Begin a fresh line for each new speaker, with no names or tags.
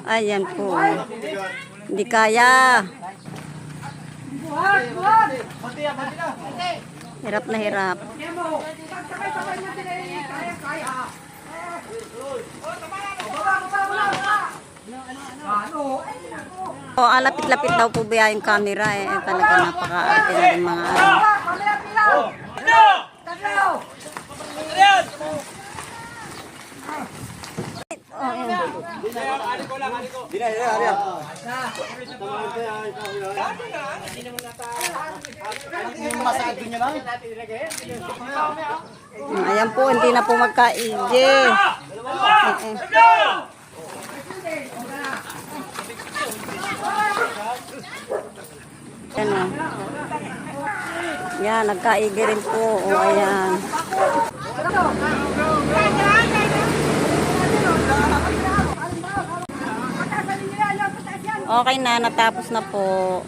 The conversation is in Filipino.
Ayan po. Hindi kaya. Hirap na hirap. Oh, lapit-lapit daw po ba yung camera eh. Talaga napaka-arte na rin mga ayan po, hindi na po magkaigi. Ano? Yan, nagkaigi rin po. O, ayan. Okay na, natapos na po.